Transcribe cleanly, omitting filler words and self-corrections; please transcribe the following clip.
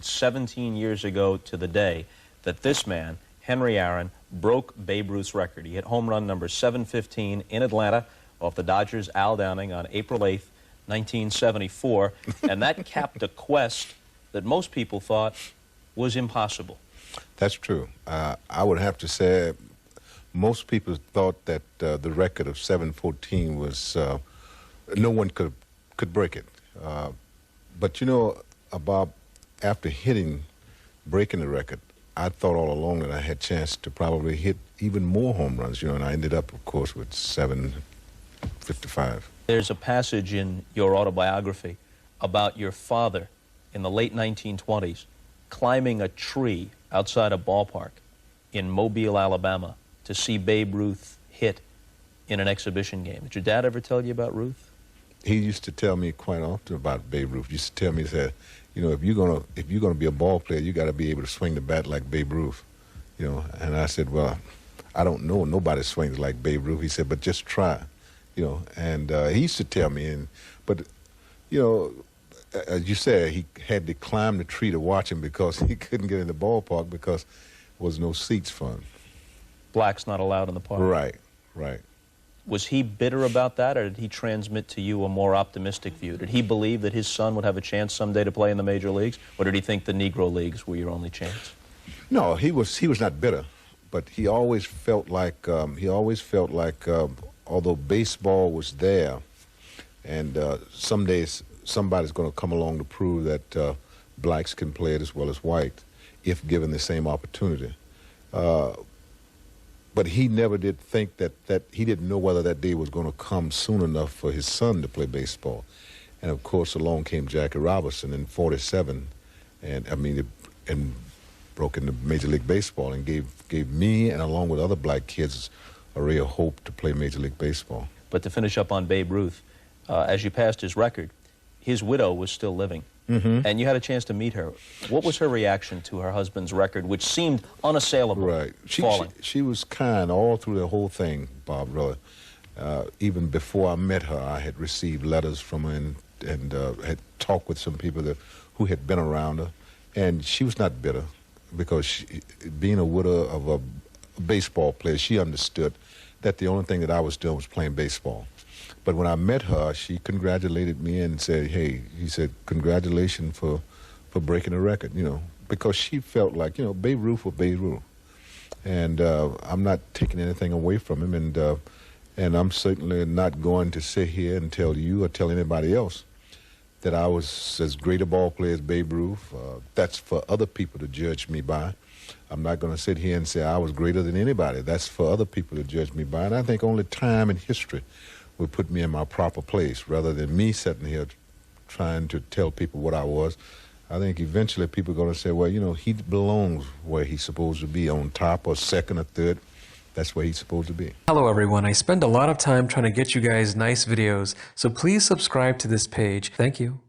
17 years ago to the day that this man, Henry Aaron, broke Babe Ruth's record. He hit home run number 715 in Atlanta off the Dodgers' Al Downing on April 8th, 1974, and that capped a quest that most people thought was impossible. That's true. I would have to say most people thought that the record of 714 was, no one could break it. But you know, Bob, after breaking the record, I thought all along that I had a chance to probably hit even more home runs, you know, and I ended up, of course, with 755. There's a passage in your autobiography about your father in the late 1920s climbing a tree outside a ballpark in Mobile, Alabama, to see Babe Ruth hit in an exhibition game. Did your dad ever tell you about Ruth? He used to tell me quite often about Babe Ruth. He used to tell me that, you know, if you're gonna be a ball player, you got to be able to swing the bat like Babe Ruth, you know. And I said, well, I don't know. Nobody swings like Babe Ruth. He said, but just try, you know. And he used to tell me, but you know, as you said, he had to climb the tree to watch him because he couldn't get in the ballpark because there was no seats for him. Blacks not allowed in the park. Right, right. Was he bitter about that, or did he transmit to you a more optimistic view? Did he believe that his son would have a chance someday to play in the major leagues, or did he think the Negro Leagues were your only chance? No, he was not bitter, but he always felt like although baseball was there, and some days somebody's going to come along to prove that blacks can play it as well as white, if given the same opportunity. But he never did think that he didn't know whether that day was going to come soon enough for his son to play baseball. And of course, along came Jackie Robinson in '47, and broke into Major League Baseball and gave me and along with other black kids a ray of hope to play Major League Baseball. But to finish up on Babe Ruth, as you passed his record, his widow was still living. Mm-hmm. And you had a chance to meet her. What was her reaction to her husband's record, which seemed unassailable? Right. She was kind all through the whole thing, Bob, really. Even before I met her, I had received letters from her and had talked with some people who had been around her. And she was not bitter because being a widow of a baseball player, she understood that the only thing that I was doing was playing baseball. But when I met her, she congratulated me and said, hey, he said, congratulations for breaking the record, you know, because she felt like, you know, Babe Ruth was Babe Ruth. And I'm not taking anything away from him, and I'm certainly not going to sit here and tell you or tell anybody else that I was as great a ball player as Babe Ruth. That's for other people to judge me by. I'm not going to sit here and say I was greater than anybody. That's for other people to judge me by. And I think only time and history would put me in my proper place, rather than me sitting here trying to tell people what I was. I think eventually people are going to say, well, you know, he belongs where he's supposed to be, on top or second or third. That's where he's supposed to be. Hello everyone, I spend a lot of time trying to get you guys nice videos, so please subscribe to this page. Thank you.